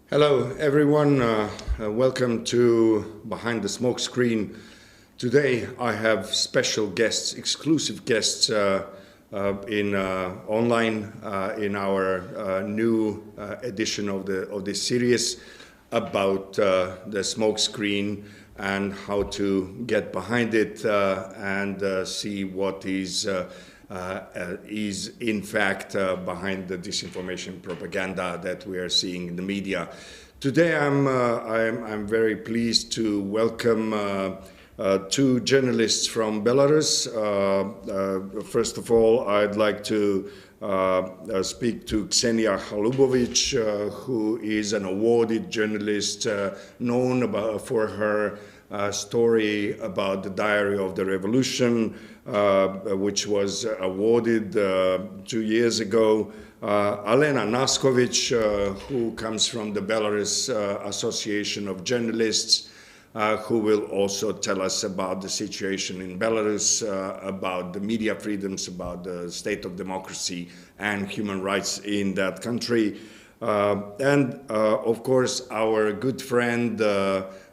Hello, everyone. Welcome to Behind the Smoke Screen. Today, I have special guests, exclusive guests in online in our new edition of this series about the smoke screen and how to get behind it and see what is in fact behind the disinformation propaganda that we are seeing in the media. Today I'm very pleased to welcome two journalists from Belarus. First of all, I'd like to speak to Kseniya Halubovich, who is an awarded journalist known for her story about the Diary of the Revolution, which was awarded 2 years ago. Alena, Naskovich, who comes from the Belarus Association of Journalists, who will also tell us about the situation in Belarus, about the media freedoms, about the state of democracy and human rights in that country. And of course, our good friend,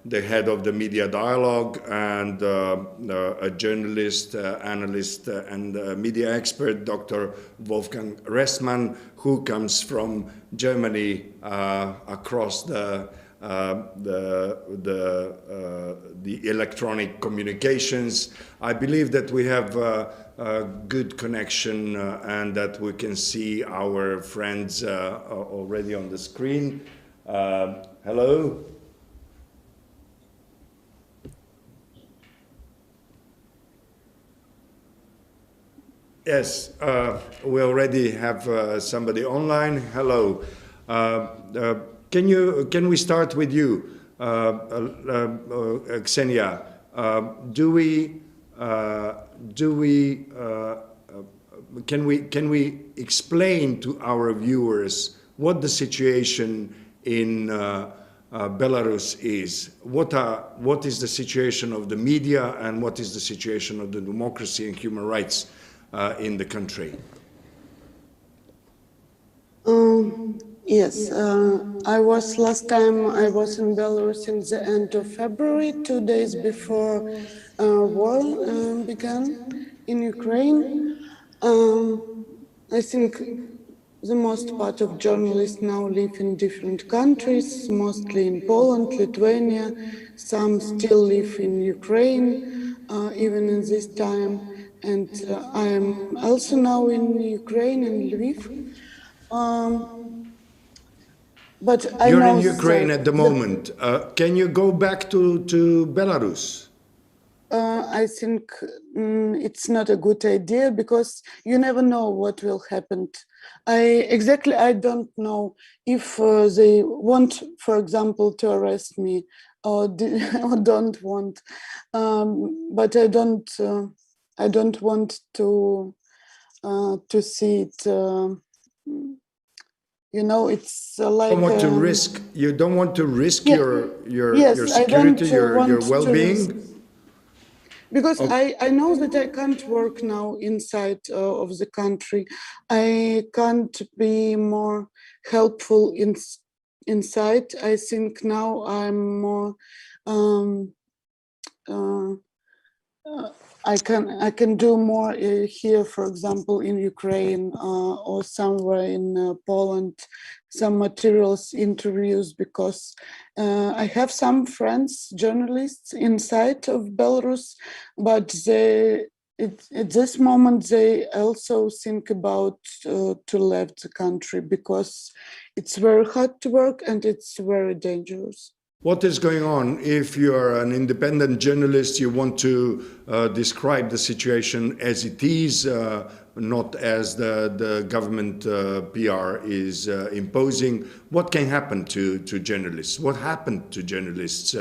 the head of the Media Dialogue and a journalist, analyst, and media expert, Dr. Wolfgang Ressmann, who comes from Germany across the electronic communications. I believe that we have a good connection and that we can see our friends already on the screen. Hello. Yes, we already have somebody online. Hello. Can we start with you, Kseniya? Can we explain to our viewers what the situation in Belarus is? What is the situation of the media and what is the situation of the democracy and human rights in the country? Yes, last time I was in Belarus in the end of February, 2 days before war began in Ukraine. I think the most part of journalists now live in different countries, mostly in Poland, Lithuania. Some still live in Ukraine, even in this time. And I'm also now in Ukraine, in Lviv. But You're in Ukraine at the moment. Can you go back to Belarus? I think it's not a good idea because you never know what will happen. I don't know if they want, for example, to arrest me or don't want. But I don't want to see it. It's like you don't want to risk your yes, security, your well-being. Because I know that I can't work now inside of the country. I can't be more helpful inside. I think now I'm more. I can do more here, for example, in Ukraine or somewhere in Poland, some materials, interviews, because I have some friends, journalists inside of Belarus, but at this moment they also think about to leave the country because it's very hard to work and it's very dangerous. What is going on? If you are an independent journalist, you want to describe the situation as it is, not as the government PR is imposing. What can happen to journalists? What happened to journalists,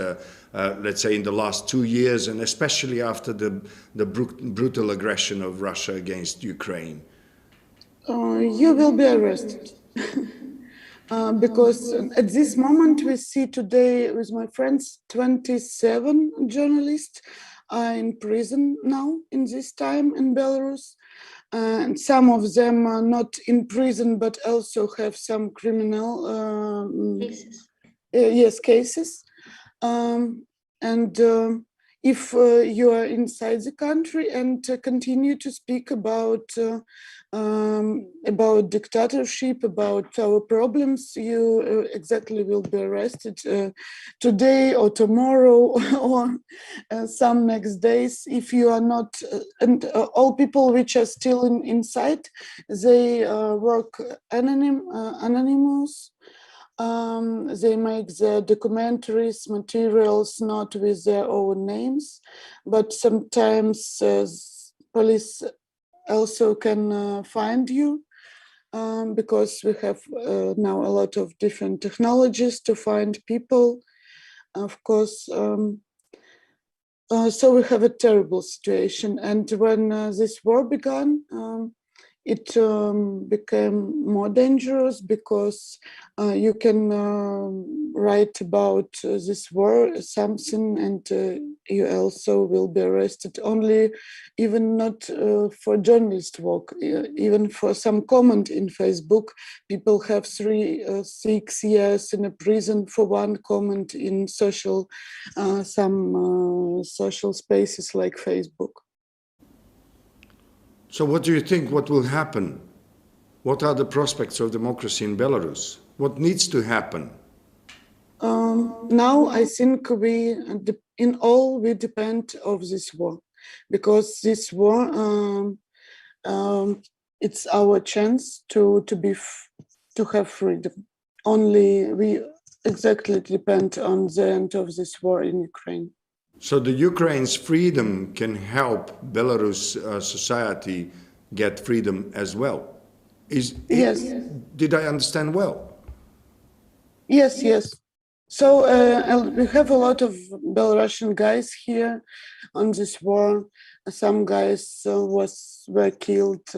let's say, in the last 2 years, and especially after the brutal aggression of Russia against Ukraine? You will be arrested. Because at this moment we see today with my friends 27 journalists are in prison now in this time in Belarus, and some of them are not in prison but also have some criminal yes, cases. And if you are inside the country and continue to speak about dictatorship, about our problems, you exactly will be arrested today or tomorrow or some next days. If you are not, and all people which are still inside, they work anonymous. They make the documentaries, materials not with their own names, but sometimes police also can find you because we have now a lot of different technologies to find people. Of course, so we have a terrible situation. And when this war began, it became more dangerous because you can write about this war something and you also will be arrested. Only even not for journalist work, even for some comment in Facebook, people have 6 years in a prison for one comment in social social spaces like Facebook. So what do you think, what will happen? What are the prospects of democracy in Belarus? What needs to happen? Now I think we depend of this war, because this war it's our chance to have freedom. Only we exactly depend on the end of this war in Ukraine. So the Ukraine's freedom can help Belarus society get freedom as well. Yes. Did I understand well? Yes, yes. So we have a lot of Belarusian guys here on this war. Some guys were killed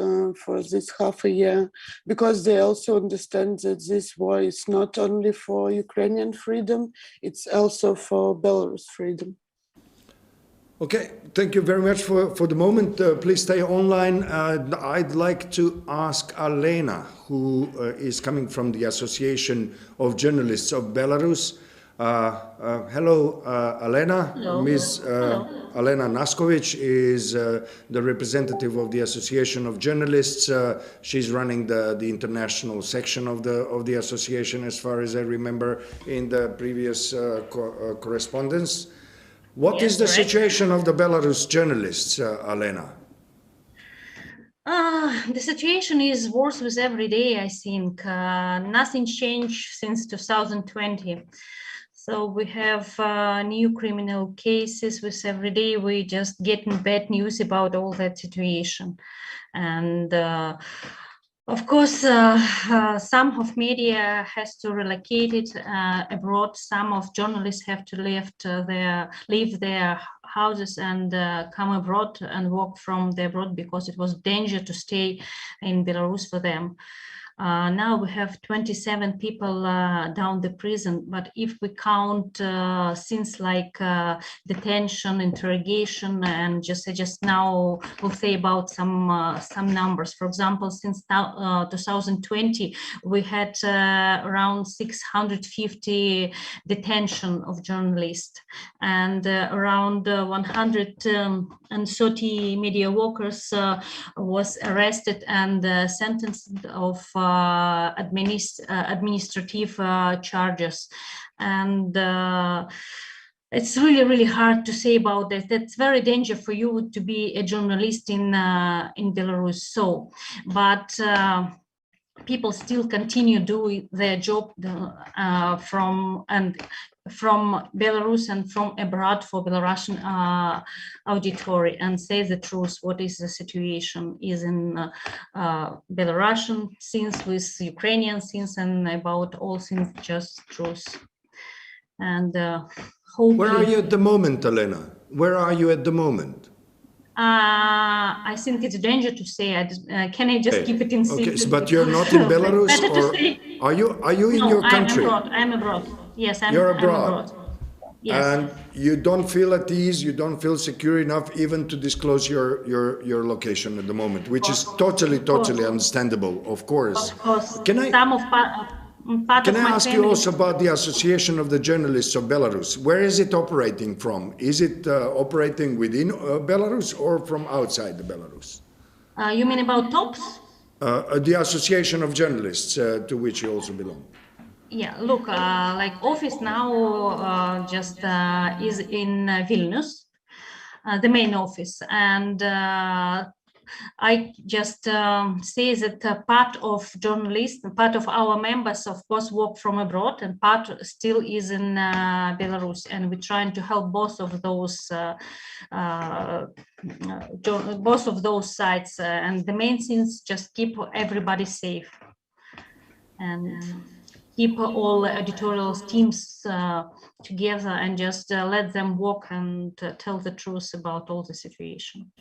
for this half a year because they also understand that this war is not only for Ukrainian freedom, it's also for Belarus freedom. Okay, thank you very much for the moment. Please stay online. I'd like to ask Alena, who is coming from the Association of Journalists of Belarus. Hello, Alena. Hello. Ms. Hello. Alena Naskovich is the representative of the Association of Journalists. She's running the international section of the association, as far as I remember in the previous correspondence. What is the situation of the Belarus journalists, Alena? The situation is worse with every day, I think. Nothing changed since 2020. So we have new criminal cases with every day. We just getting bad news about all that situation. And of course, some of media has to relocate it abroad. Some of journalists have to leave their houses and come abroad and work from the abroad because it was danger to stay in Belarus for them. Now we have 27 people down the prison, but if we count things like detention, interrogation, and just now we'll say about some numbers. For example, since 2020, we had around 650 detention of journalists, and around 130 media workers was arrested and sentenced of administrative charges. And it's really hard to say about that. That's very dangerous for you to be a journalist in Belarus. So, but people still continue doing their job from Belarus and from abroad for Belarusian auditory and say the truth. What is the situation is in Belarusian scenes with Ukrainian scenes and about all things just truth. And hopefully. Where are you at the moment, Alena? Where are you at the moment? I think it's a danger to say. Can I just keep it in secret? Okay, so, but you're not in Belarus, or are you in your country? I'm abroad. Yes, You're abroad. Yes. And you don't feel at ease, you don't feel secure enough even to disclose your location at the moment, which is totally understandable, of course. Of course. Can I? part Can of I my ask you family. also about the Association of the Journalists of Belarus? Where is it operating from? Is it operating within Belarus or from outside the Belarus? You mean about TOPS? The Association of Journalists, to which you also belong. Yeah, look, like office now just is in Vilnius, the main office, and I just say that part of journalists, part of our members, of course, work from abroad, and part still is in Belarus, and we're trying to help both of those sides. And the main thing is just keep everybody safe and keep all editorial teams together and just let them work and tell the truth about all the situation.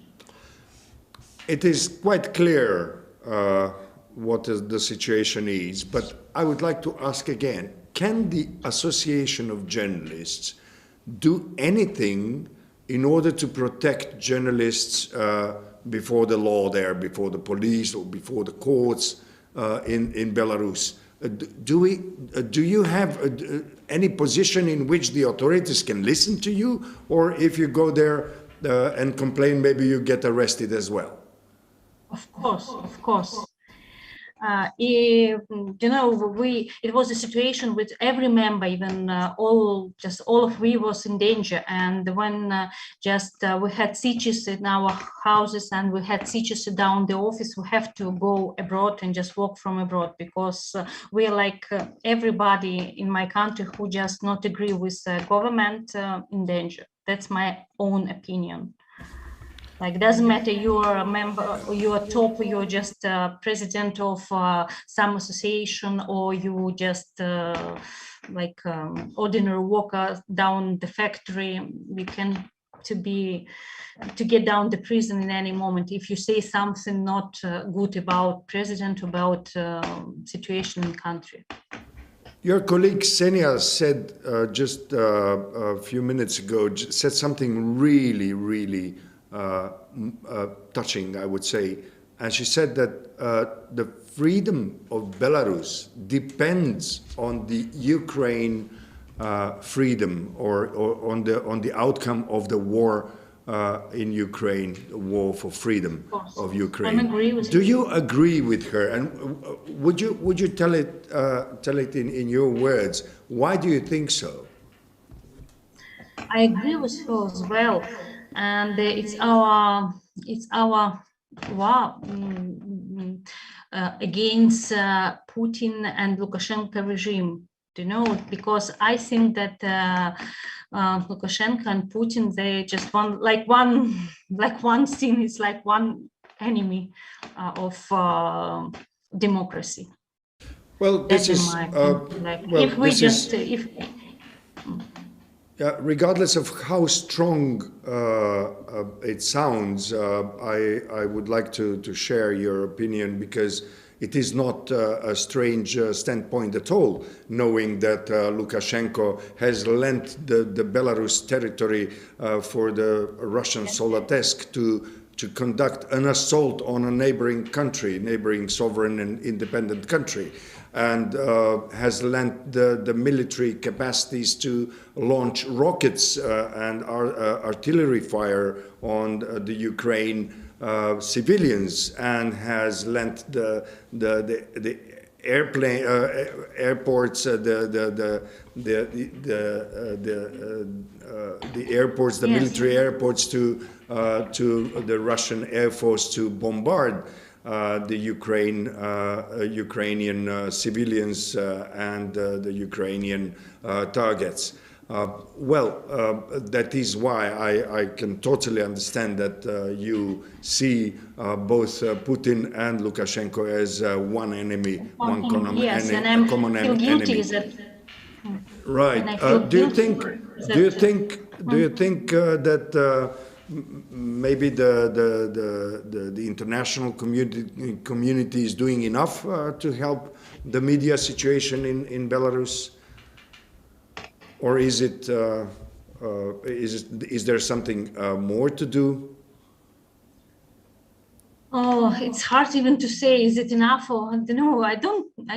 It is quite clear what the situation is, but I would like to ask again, can the Association of Journalists do anything in order to protect journalists before the law there, before the police or before the courts in Belarus? Do you have any position in which the authorities can listen to you, or if you go there and complain, maybe you get arrested as well? Of course, of course. You know, it was a situation with every member, even all of we was in danger. And when we had sieges in our houses and we had sieges down the office, we have to go abroad and just work from abroad, because we're like everybody in my country who just not agree with government in danger. That's my own opinion. Like, doesn't matter you're a member, you're top, you're just president of some association, or you just ordinary worker down the factory. We can to get down the prison in any moment if you say something not good about president, about situation in the country. Your colleague Kseniya said just a few minutes ago, said something really, really touching, I would say. And she said that the freedom of Belarus depends on the Ukraine freedom, or on the outcome of the war in Ukraine, the war for freedom of Ukraine. I agree with Do you agree with her? And would you tell it in your words? Why do you think so? I agree with her as well, and it's our war against Putin and Lukashenko regime. You know, because I think that Lukashenko and Putin, they just one thing. It's like one enemy of democracy. Well, this is if we just if. Regardless of how strong it sounds, I would like to share your opinion, because it is not a strange standpoint at all, knowing that Lukashenko has lent the Belarus territory for the Russian Solotesk to conduct an assault on a neighboring sovereign and independent country, and has lent the military capacities to launch rockets and artillery fire on the Ukraine civilians, and has lent the airplane airports, the airports, the military airports to the Russian Air Force to bombard the Ukrainian civilians and the Ukrainian targets. That is why I can totally understand that you see both Putin and Lukashenko as one enemy, one common enemy. Right. Do you think that maybe the international community is doing enough to help the media situation in Belarus, or is there something more to do? Oh, it's hard even to say, is it enough or no, I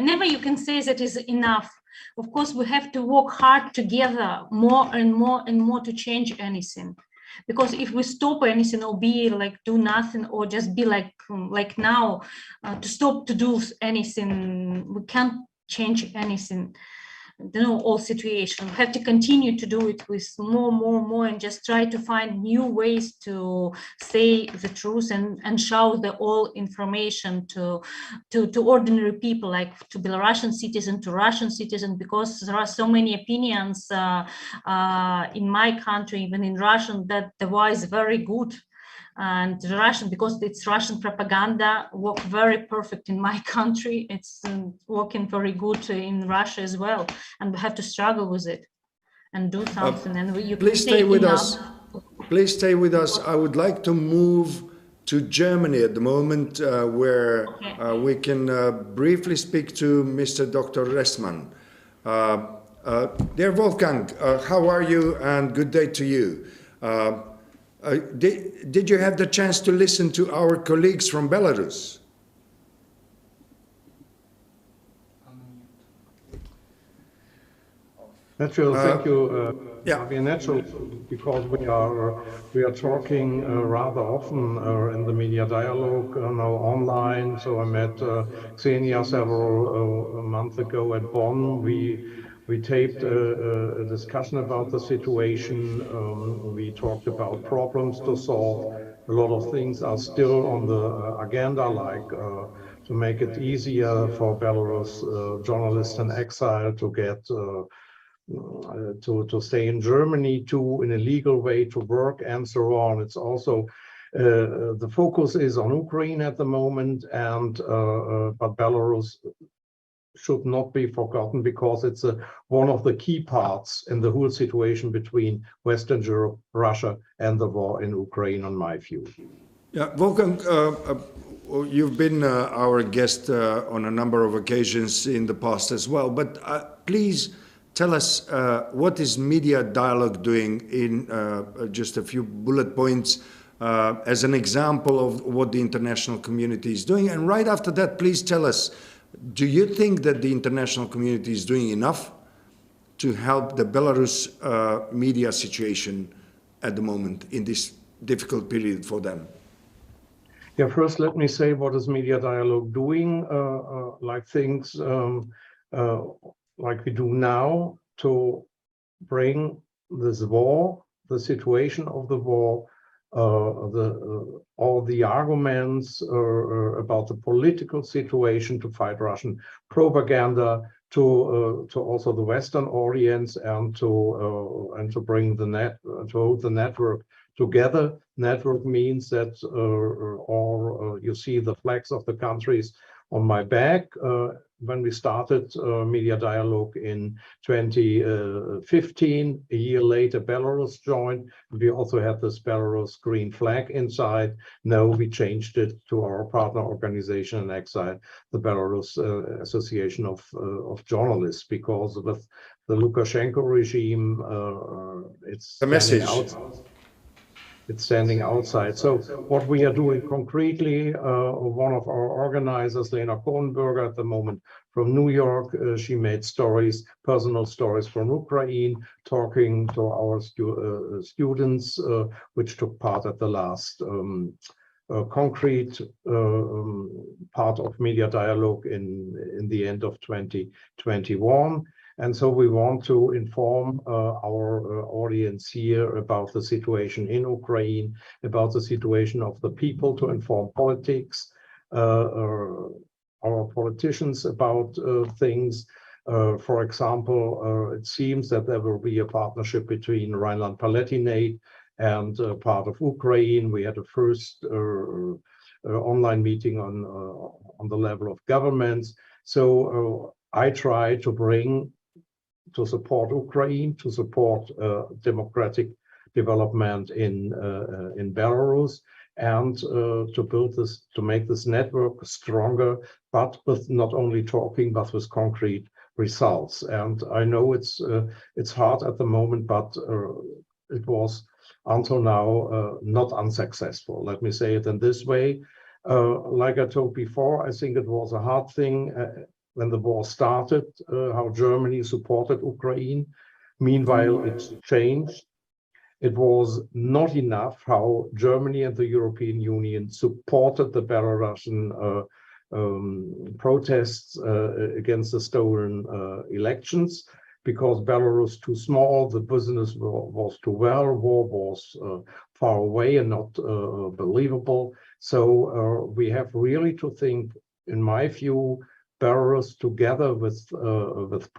never you can say that is enough. Of course, we have to work hard together more and more and more to change anything. Because if we stop anything or be like do nothing or just be like now, to stop to do anything, we can't change anything. All situation. We have to continue to do it with more, and just try to find new ways to say the truth and show the all information to ordinary people, like to Belarusian citizens, to Russian citizens, because there are so many opinions in my country, even in Russian, that the voice is very good. And the Russian, because it's Russian propaganda, work very perfect in my country. It's working very good in Russia as well, and we have to struggle with it and do something. And please stay with us. Please stay with us. I would like to move to Germany at the moment, where we can briefly speak to Mr. Dr. Ressmann. Dear Wolfgang, how are you? And good day to you. Did you have the chance to listen to our colleagues from Belarus? Natural, thank you. Natural, because we are talking rather often in the media dialogue now online. So I met Kseniya several months ago at Bonn. We taped a discussion about the situation. We talked about problems to solve. A lot of things are still on the agenda, like to make it easier for Belarus journalists in exile to get to stay in Germany, in a legal way to work, and so on. It's also the focus is on Ukraine at the moment, and but Belarus should not be forgotten, because it's one of the key parts in the whole situation between Western Europe, Russia, and the war in Ukraine, on my view. Yeah, Wolfgang, you've been our guest on a number of occasions in the past as well, but please tell us what is Media Dialogue doing in just a few bullet points as an example of what the international community is doing. And right after that, please tell us, do you think that the international community is doing enough to help the Belarus media situation at the moment in this difficult period for them? Yeah, first let me say, what is Media Dialogue doing? Like things like we do now, to bring this war, the situation of the war, all the arguments about the political situation, to fight Russian propaganda, to also the Western audience, and to bring the hold the network together. Network means that you see the flags of the countries on my back. When we started Media Dialogue in 2015, a year later Belarus joined. We also had this Belarus green flag inside. Now we changed it to our partner organization in exile, the Belarus Association of Journalists, because with the Lukashenko regime, it's the message. It's standing outside. So what we are doing concretely, one of our organizers, Alena at the moment from New York, she made personal stories from Ukraine, talking to our students, which took part at the last concrete part of Media Dialogue in the end of 2021. And so we want to inform our audience here about the situation in Ukraine, about the situation of the people, to inform politics, our politicians about things. For example, it seems that there will be a partnership between Rhineland-Palatinate and part of Ukraine. We had a first online meeting on the level of governments. So I try to support Ukraine, to support democratic development in Belarus, and to make this network stronger, but with not only talking, but with concrete results. And I know it's hard at the moment, but it was until now not unsuccessful. Let me say it in this way. Like I told before, I think it was a hard thing when the war started, how Germany supported Ukraine. Meanwhile, it's changed. It was not enough how Germany and the European Union supported the Belarusian protests against the stolen elections, because Belarus too small, the business was too well, war was far away and not believable. So we have really to think, in my view, Belarus together with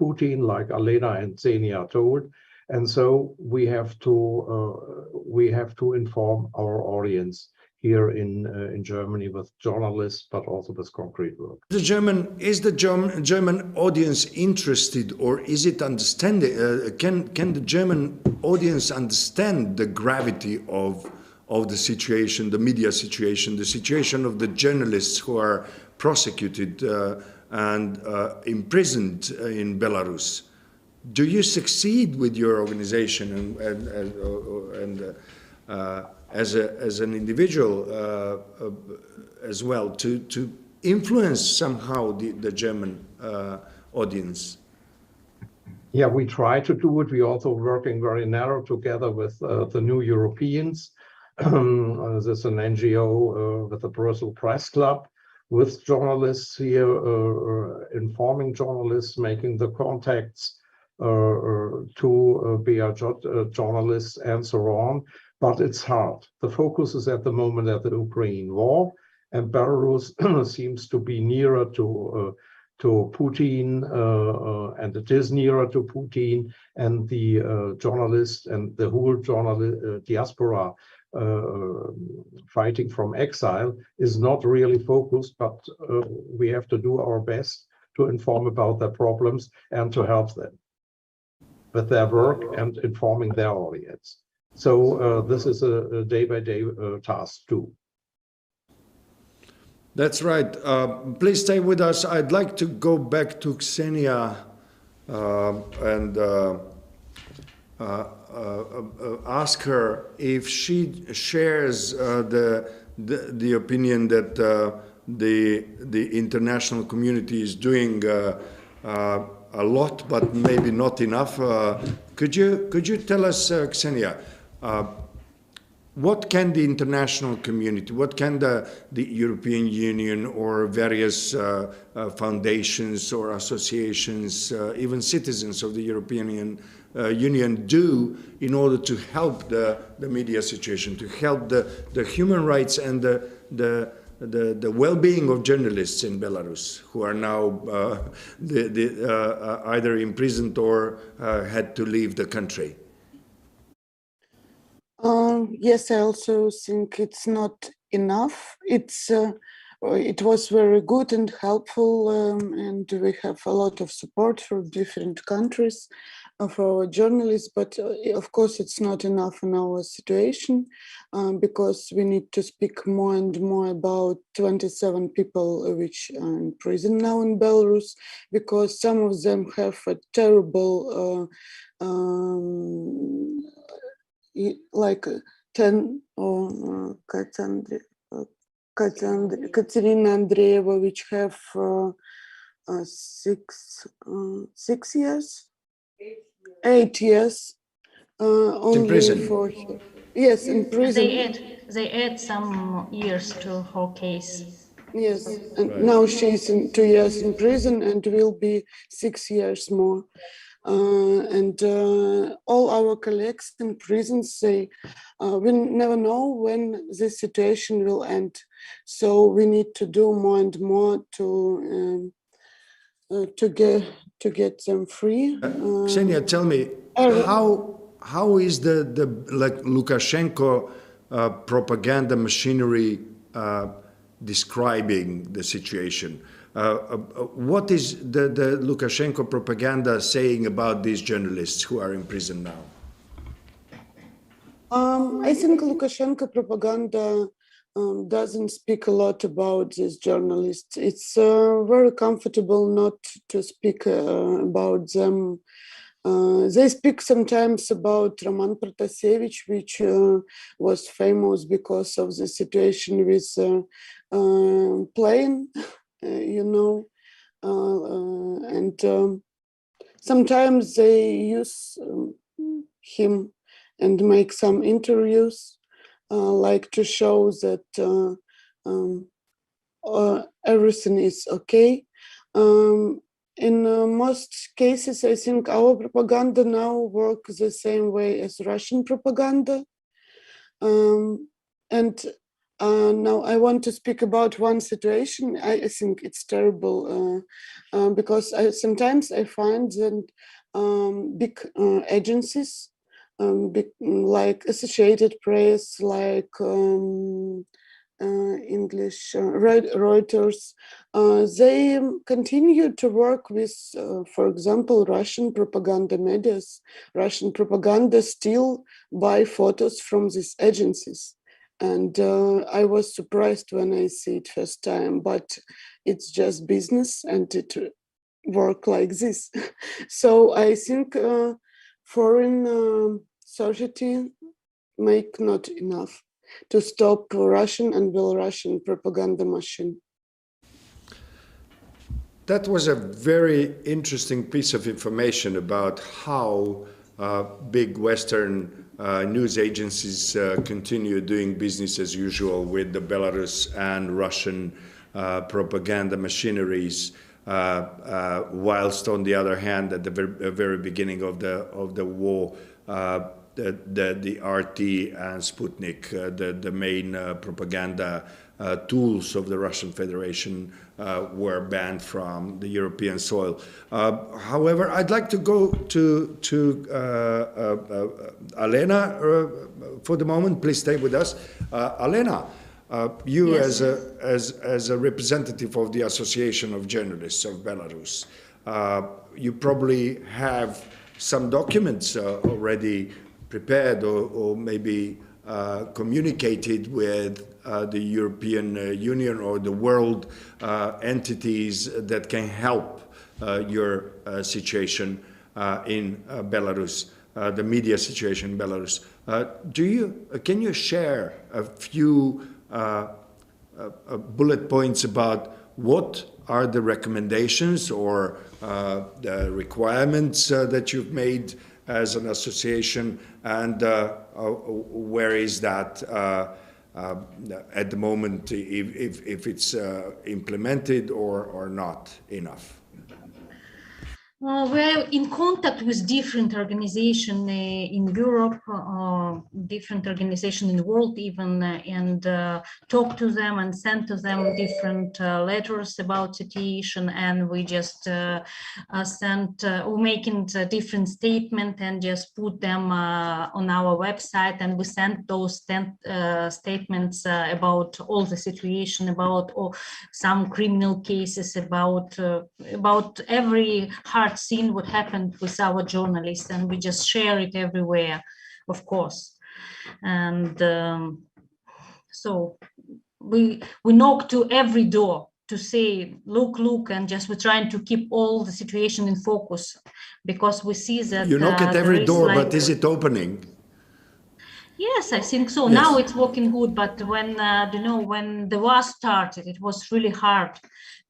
Putin, like Alena and Kseniya told, and so we have to inform our audience here in Germany with journalists, but also with concrete work. Is the German audience interested, or is it understanding? Can the German audience understand the gravity of the situation, the media situation, the situation of the journalists who are prosecuted and imprisoned in Belarus? Do you succeed with your organization and as an individual as well to influence somehow the German audience? Yeah, we try to do it. We're also working very narrow together with the New Europeans. There's an NGO with the Brussels Press Club, with journalists here, informing journalists, making the contacts to be a journalists and so on. But it's hard. The focus is at the moment at the Ukraine war, and Belarus seems to be nearer to Putin, and it is nearer to Putin, and the journalists and the whole diaspora fighting from exile is not really focused, but we have to do our best to inform about their problems and to help them with their work and informing their audience. So this is a day-by-day task too. That's right. Please stay with us. I'd like to go back to Kseniya and ask her if she shares the opinion that the international community is doing a lot, but maybe not enough. Could you tell us, Kseniya, what can the international community, what can the European Union or various foundations or associations, even citizens of the European Union do in order to help the media situation, to help the human rights and the well-being of journalists in Belarus who are now either imprisoned or had to leave the country? Yes, I also think it's not enough. It was very good and helpful, and we have a lot of support from different countries of our journalists, but of course it's not enough in our situation, because we need to speak more and more about 27 people which are in prison now in Belarus, because some of them have a terrible like 10 or Katerina Andreeva, which have 6 years, 8 years only in prison. for her. Yes, in prison. They add some years to her case. Yes, and right. Now she's in 2 years in prison and will be 6 years more. And all our colleagues in prison say we never know when this situation will end, so we need to do more and more to get them free. Kseniya, tell me, how is the Lukashenko propaganda machinery describing the situation? What is the Lukashenko propaganda saying about these journalists who are in prison now? I think Lukashenko propaganda doesn't speak a lot about these journalists. It's very comfortable not to speak about them They speak sometimes about Roman Protasevich, which was famous because of the situation with plane, you know, and sometimes they use him and make some interviews, like to show that everything is okay. In most cases, I think our propaganda now works the same way as Russian propaganda. And now I want to speak about one situation. I think it's terrible because sometimes I find that big agencies, like Associated Press, like English Reuters, they continue to work with, for example, Russian propaganda medias. Russian propaganda still buy photos from these agencies. And I was surprised when I see it first time, but it's just business and it work like this. So I think foreign society make not enough to stop Russian and Belarusian propaganda machine. That was a very interesting piece of information about how big Western news agencies continue doing business as usual with the Belarus and Russian propaganda machineries, whilst on the other hand, at the very beginning of the war, the RT and Sputnik, the main propaganda tools of the Russian Federation, were banned from the European soil. However, I'd like to go to Alena for the moment. Please stay with us. Alena, you Yes. as a representative of the Association of Journalists of Belarus, you probably have some documents already prepared or maybe communicated with the European Union or the world entities that can help your situation in Belarus, the media situation in Belarus. Can you share a few bullet points about what are the recommendations or the requirements that you've made as an association, and where is that at the moment, if it's implemented or not enough? We're in contact with different organizations in Europe, different organizations in the world even, and talk to them and send to them different letters about situation, and we just we're making a different statement and just put them on our website, and we send those statements about all the situation, about some criminal cases, about every hard scene what happened with our journalists, and we just share it everywhere, of course. And so we knock to every door to say, look, and just we're trying to keep all the situation in focus, because we see that you knock at every door, but is it opening? Yes, I think so. Yes. Now it's working good, but when when the war started, it was really hard,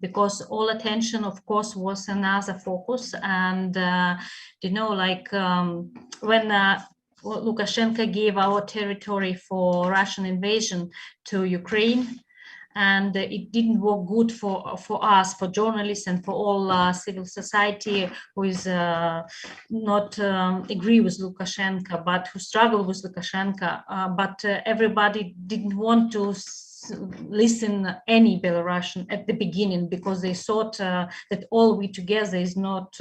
because all attention, of course, was another focus. And when Lukashenko gave our territory for Russian invasion to Ukraine, and it didn't work good for us, for journalists, and for all civil society who is not agree with Lukashenko, but who struggle with Lukashenko. But everybody didn't want to listen any Belarusian at the beginning, because they thought that all we together is not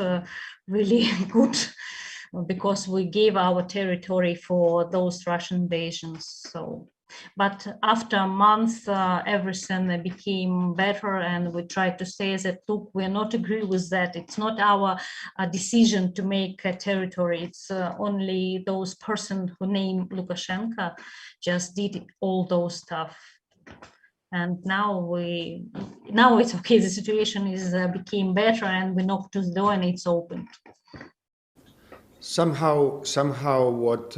really good, because we gave our territory for those Russian invasions. So. But after a month, everything became better, and we tried to say that, look, we're not agree with that. It's not our decision to make a territory. It's only those person who named Lukashenko just did all those stuff. And now it's okay. The situation is became better, and we knocked to the door, and it's opened. Somehow, what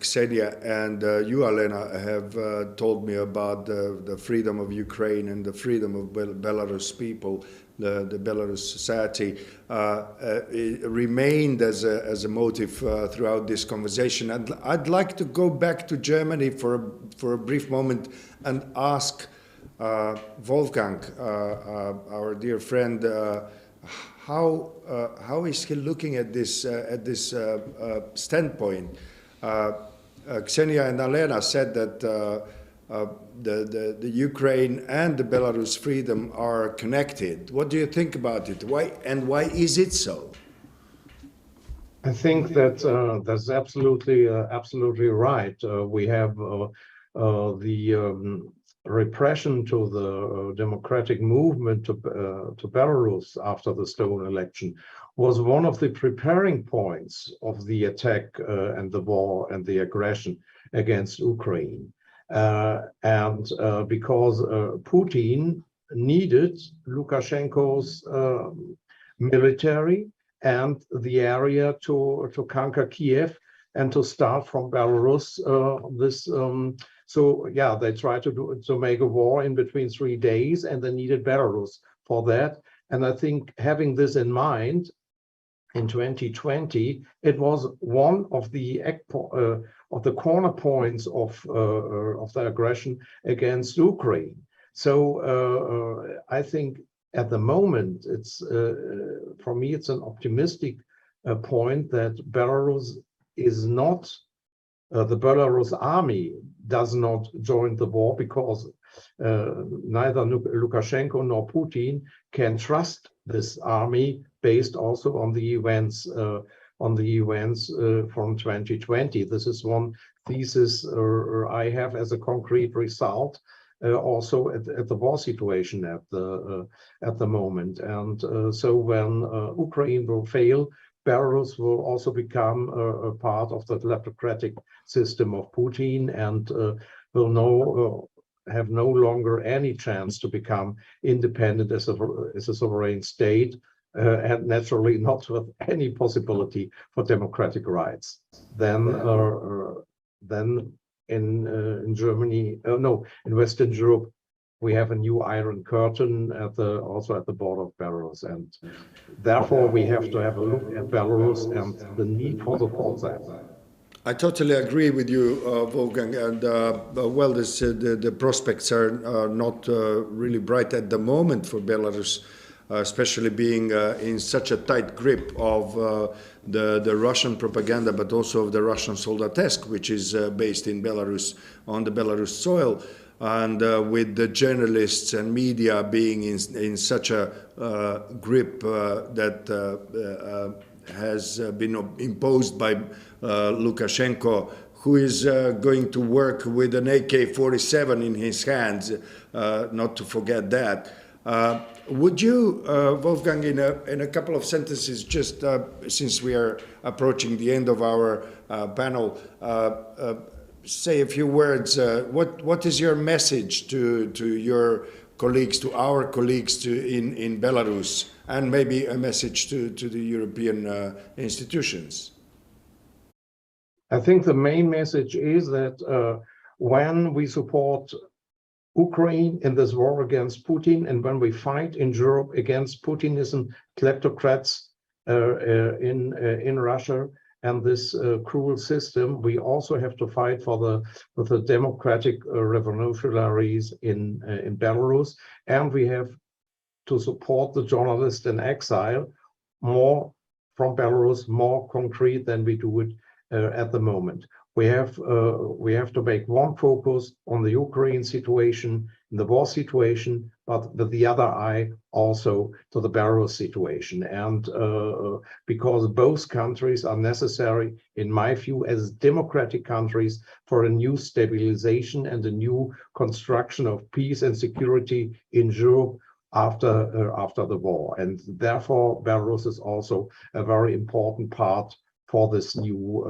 Kseniya and you, Alena, have told me about the freedom of Ukraine and the freedom of Belarus people, the Belarus society, it remained as a motive throughout this conversation. And I'd like to go back to Germany for a brief moment and ask Wolfgang, our dear friend, how is he looking at this standpoint? Kseniya and Alena said that the Ukraine and the Belarus freedom are connected. What do you think about it? Why is it so? I think that that's absolutely right. We have the repression to the democratic movement to Belarus after the stolen election was one of the preparing points of the attack and the war and the aggression against Ukraine. And because Putin needed Lukashenko's military and the area to conquer Kiev and to start from Belarus so yeah, they tried to make a war in between 3 days, and they needed Belarus for that. And I think having this in mind, in 2020, it was one of the corner points of the aggression against Ukraine. So I think at the moment, it's for me, it's an optimistic point that Belarus is not. The Belarus army does not join the war because neither Lukashenko nor Putin can trust this army based also on the events from 2020. This is one thesis I have as a concrete result also at the war situation at the moment. And so when Ukraine will fail, Belarus will also become a part of the kleptocratic system of Putin and will have no longer any chance to become independent as a sovereign state, and naturally not with any possibility for democratic rights. Then in Germany, in Western Europe, we have a new Iron Curtain also at the border of Belarus, and therefore we have to have a look at Belarus and the need for support there. I totally agree with you, Wolfgang, and well, the prospects are not really bright at the moment for Belarus, especially being in such a tight grip of the Russian propaganda, but also of the Russian Soldatesk, which is based in Belarus, on the Belarus soil. And with the journalists and media being in such a grip that has been imposed by Lukashenko, who is going to work with an AK-47 in his hands, not to forget that. Would you, Wolfgang, in a couple of sentences, just since we are approaching the end of our panel, say a few words? What is your message to your colleagues, to our colleagues in Belarus, and maybe a message to the European institutions? I think the main message is that when we support Ukraine in this war against Putin, and when we fight in Europe against Putinism, kleptocrats in Russia, and this cruel system, we also have to fight for the democratic revolutionaries in Belarus, and we have to support the journalists in exile more from Belarus, more concrete than we do it at the moment. We have to make one focus on the Ukraine situation, the war situation, but with the other eye also to the Belarus situation. And because both countries are necessary, in my view, as democratic countries for a new stabilization and a new construction of peace and security in Europe after the war. And therefore, Belarus is also a very important part for this new,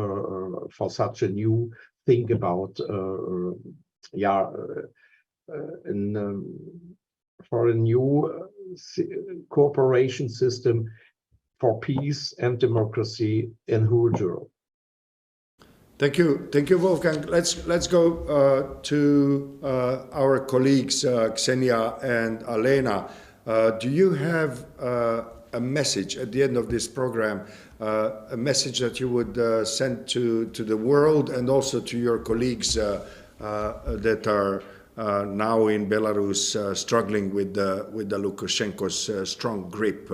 for such a new think about, for a new cooperation system for peace and democracy in whole Europe. Thank you, Wolfgang. Let's go to our colleagues Kseniya and Alena. Do you have a message at the end of this program, a message that you would send to the world and also to your colleagues that are now in Belarus struggling with the Lukashenko's strong grip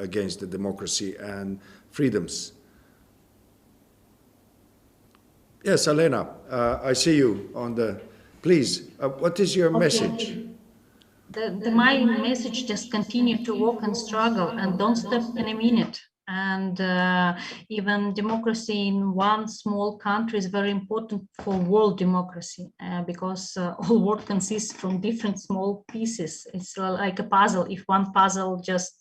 against the democracy and freedoms? Yes, Alena, I see you on the. Please, what is your message? My message: just continue to walk and struggle, and don't stop in a minute. And even democracy in one small country is very important for world democracy, because all world consists from different small pieces. It's like a puzzle. If one puzzle just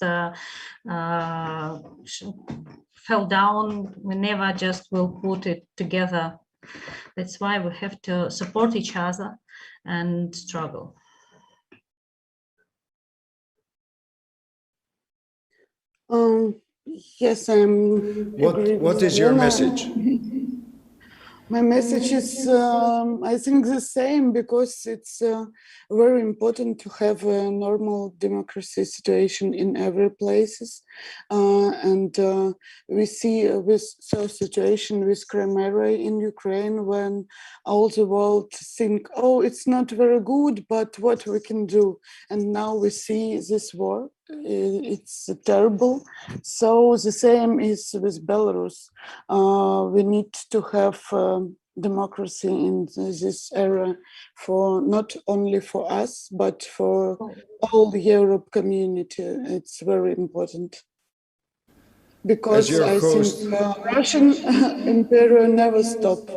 fell down, we never just will put it together. That's why we have to support each other and struggle. Yes, I'm. What is your message? My message is, I think, the same, because it's very important to have a normal democracy situation in every places. And we see this situation with Crimea in Ukraine, when all the world think, oh, it's not very good, but what we can do? And now we see this war. It's terrible. So the same is with Belarus. We need to have democracy in this era, for not only for us, but for all the Europe community. It's very important. Because I think Russian Empire never stopped.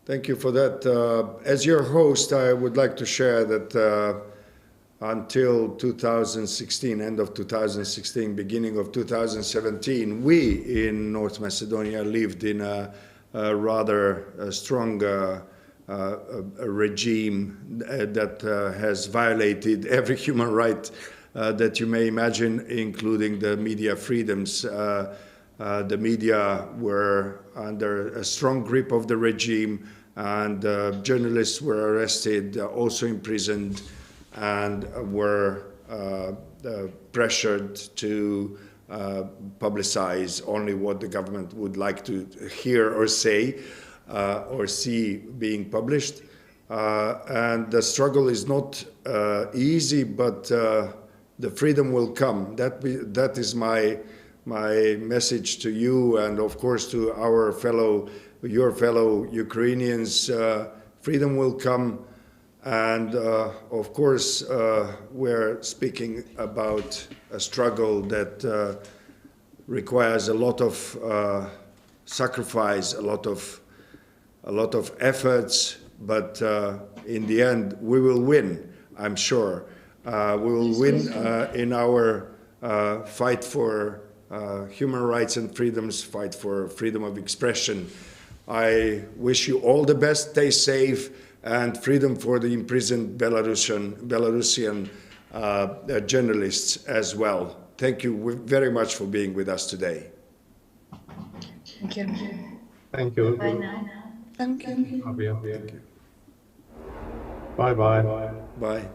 Thank you for that. As your host, I would like to share that until 2016, end of 2016, beginning of 2017, we in North Macedonia lived in a rather strong regime that has violated every human right that you may imagine, including the media freedoms. The media were under a strong grip of the regime, and journalists were arrested, also imprisoned, and were pressured to publicize only what the government would like to hear or say or see being published. And the struggle is not easy, but the freedom will come. That is my message to you, and of course to your fellow Ukrainians. Freedom will come. And of course, we're speaking about a struggle that requires a lot of sacrifice, a lot of efforts. But in the end, we will win. I'm sure we will win in our fight for human rights and freedoms, fight for freedom of expression. I wish you all the best. Stay safe. And freedom for the imprisoned Belarusian journalists as well. Thank you very much for being with us today. Thank you. Thank you. Bye now. Thank you. Thank you. Bye-bye. Bye.